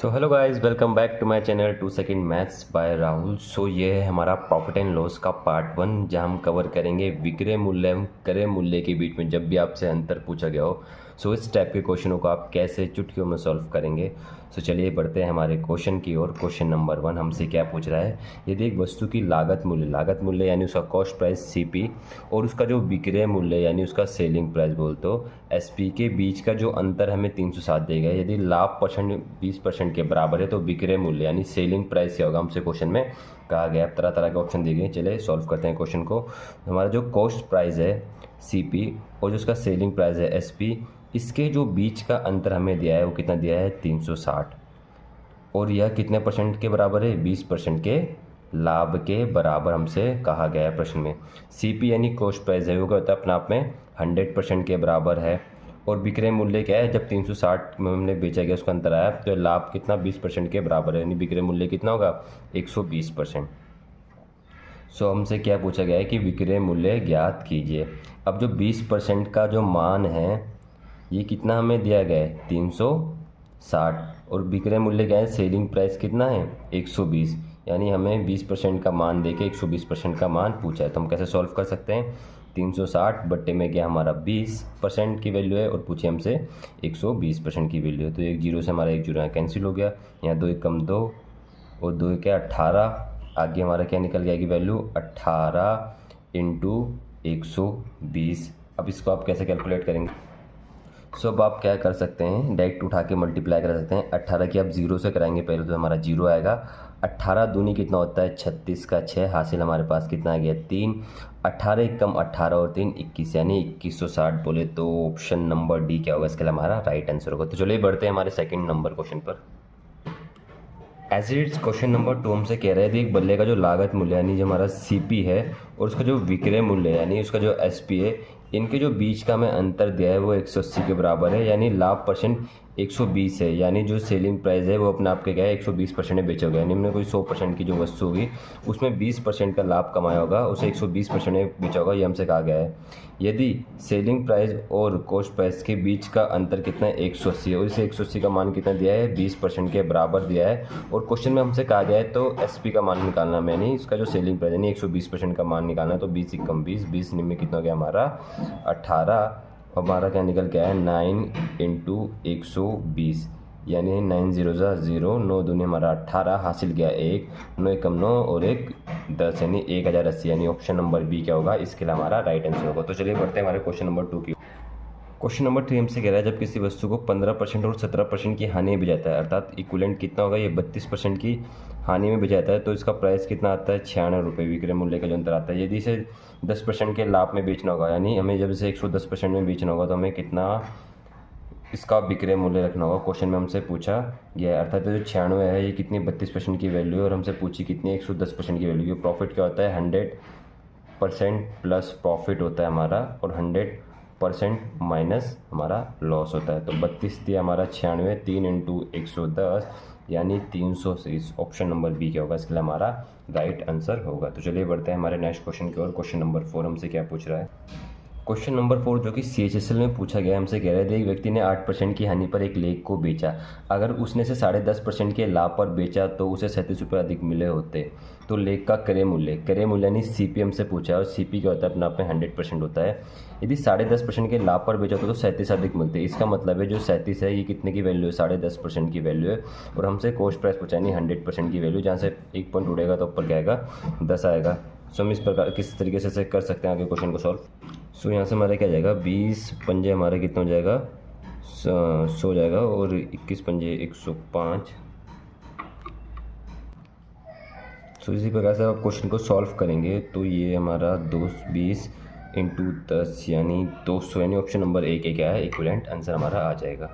So hello guys, welcome back to my channel 2 second maths by Rahul. So ये है हमारा profit and loss का part 1, जहां हम कवर करेंगे विक्रय मूल्य एवं क्रय मूल्य के बीच में जब भी आपसे अंतर पूछा गया हो। सो इस टाइप के क्वेश्चनों को आप कैसे चुटकियों में सॉल्व करेंगे। सो चलिए बढ़ते हैं हमारे क्वेश्चन की ओर। क्वेश्चन नंबर 1 हमसे क्या पूछ रहा है। यदि एक वस्तु की लागत मूल्य यानी उसका कॉस्ट प्राइस सीपी और उसका जो विक्रय मूल्य यानी उसका सेलिंग प्राइस बोलते हो एसपी के बीच का जो अंतर हमें 307 देगा। यदि लाभ परसेंट 20% के बराबर है तो विक्रय मूल्य यानी सेलिंग प्राइस क्या होगा, हमसे क्वेश्चन में कहा गया। तरह तरह के ऑप्शन दिए गए, चलिए सॉल्व करते हैं क्वेश्चन को। हमारा जो कॉस्ट प्राइस है सीपी और जो उसका सेलिंग प्राइस है एसपी, इसके जो बीच का अंतर हमें दिया है वो कितना दिया है 360, और यह कितने परसेंट के बराबर है 20% के लाभ के बराबर हमसे कहा गया है प्रश्न में। सीपी यानी कॉस्ट प्राइस है वो क्या होता है अपने आप में 100% के बराबर है, और विक्रय मूल्य क्या है जब 360 में हमने बेचा गया उसका अंतर आया तो लाभ कितना 20% के बराबर है, यानी विक्रय मूल्य कितना होगा 120%। सो हमसे क्या पूछा गया है कि विक्रय मूल्य ज्ञात कीजिए। अब जो 20% का जो मान है ये कितना हमें दिया गया है 360, और विक्रय मूल्य क्या है सेलिंग प्राइस कितना है 120, यानी हमें 20% का मान देके 120% का मान पूछा है। तो हम कैसे सॉल्व कर सकते हैं, 360 बट्टे में क्या हमारा 20% की वैल्यू है और पूछे हमसे 120% की वैल्यू है। तो एक जीरो से हमारा एक जीरो यहाँ कैंसिल हो गया, यहाँ 2 एक कम 2 और 2 क्या 18, आगे हमारा क्या निकल जाएगी वैल्यू 18 इंटू 120। अब इसको आप कैसे कैलकुलेट करेंगे। सो अब आप क्या कर सकते हैं, डायरेक्ट उठा के मल्टीप्लाई कर सकते हैं। 18 की आप जीरो से कराएंगे पहले तो हमारा जीरो आएगा। 18 दूनी कितना होता है 36 का 6, हासिल हमारे पास कितना आ गया 3। 18 एक कम 18 और 3 21, यानी 2160 बोले तो ऑप्शन नंबर डी क्या होगा इसके लिए हमारा राइट आंसर होगा। तो चलिए बढ़ते हैं हमारे सेकंड नंबर क्वेश्चन पर। एज इट्स क्वेश्चन नंबर 2 हमसे कह रहे थे एक बल्ले का जो लागत मूल्य यानी जो हमारा सीपी है और उसका जो विक्रय मूल्य यानी उसका जो एसपी है, इनके जो बीच का हमें अंतर दिया है वो 180 के बराबर है, यानी लाभ परसेंट 120 है, यानी जो सेलिंग प्राइस है वो अपने आप के क्या है 120% में बेचा होगा, यानी हमने कोई 100% की जो वस्तु होगी उसमें 20% का लाभ कमाया होगा, उसे 120% में बेचा होगा, ये हमसे कहा गया है। यदि सेलिंग प्राइस और कॉस्ट प्राइस के बीच का अंतर कितना है 180 है, और इसे 180 का मान कितना दिया है 20% के बराबर दिया है, और क्वेश्चन में हमसे कहा गया है तो एसपी का मान निकालना है, यानी इसका जो सेलिंग प्राइस यानी 120% का मान निकालना है। तो 20 कम 20 में कितना हो गया हमारा 18, हमारा क्या निकल गया है 9 इंटू 120, यानी 9 0 0, 9 दूनी हमारा 18, हासिल गया 1, 9 कम 9 और 1 10, यानी 1080, यानी ऑप्शन नंबर बी क्या होगा इसके लिए हमारा राइट आंसर होगा। तो चलिए बढ़ते हैं हमारे क्वेश्चन नंबर 2 की। क्वेश्चन नंबर 3 हमसे कह रहा है जब किसी वस्तु को 15% और 17% की हानि में बेचाता है, अर्थात इक्विवेलेंट कितना होगा ये 32% की हानि में बेचाता है, तो इसका प्राइस कितना आता है 96 रुपये, विक्रय मूल्य का जो अंतर आता है। यदि इसे 10% के लाभ में बेचना होगा, यानी हमें जब इसे 110% में बेचना होगा तो हमें कितना इसका विक्रय मूल्य रखना होगा, क्वेश्चन में हमसे पूछा गया है। अर्थात जो 96 है ये कितनी 32% की वैल्यू है और हमसे पूछी कितनी 110% की वैल्यू। प्रॉफिट क्या होता है 100% प्लस प्रॉफिट होता है हमारा, और 100% माइनस हमारा लॉस होता है। तो 32 दिया हमारा 96, 3 इंटू 110 यानी 330, ऑप्शन नंबर बी क्या होगा इसके लिए हमारा राइट आंसर होगा। तो चलिए बढ़ते हैं हमारे नेक्स्ट क्वेश्चन की ओर। क्वेश्चन नंबर 4 हमसे क्या पूछ रहा है। क्वेश्चन नंबर 4 जो कि CHSL में पूछा गया हमसे कह रहे थे एक व्यक्ति ने 8% की हानि पर एक लेख को बेचा, अगर उसने इसे 10.5% के लाभ पर बेचा तो उसे 37 रुपये अधिक मिले होते, तो लेख का क्रय मूल्य यानी CPM से पूछा है, और CP क्या होता है अपने आप में 100% होता है। यदि 10.5% के लाभ पर बेचा तो 37 अधिक मिलते, इसका मतलब है जो 37 है ये कितने की वैल्यू है 10.5% की वैल्यू है, और हमसे कॉस्ट प्राइस पूछा यानी 100% की वैल्यू, जहाँ से एक पॉइंट उड़ेगा तो ऊपर क्या आएगा 10 आएगा। सो हम इस प्रकार किस तरीके से कर सकते हैं आगे क्वेश्चन को सॉल्व। सो यहाँ से हमारा क्या जाएगा 20 पंजे हमारे कितना हो जाएगा 100 जाएगा, और 21 पंजे 105। सो इसी प्रकार से आप क्वेश्चन को सॉल्व करेंगे तो ये हमारा 20 इंटू 10 यानी 200, यानी ऑप्शन नंबर ए क्या है इक्विवेलेंट आंसर हमारा आ जाएगा।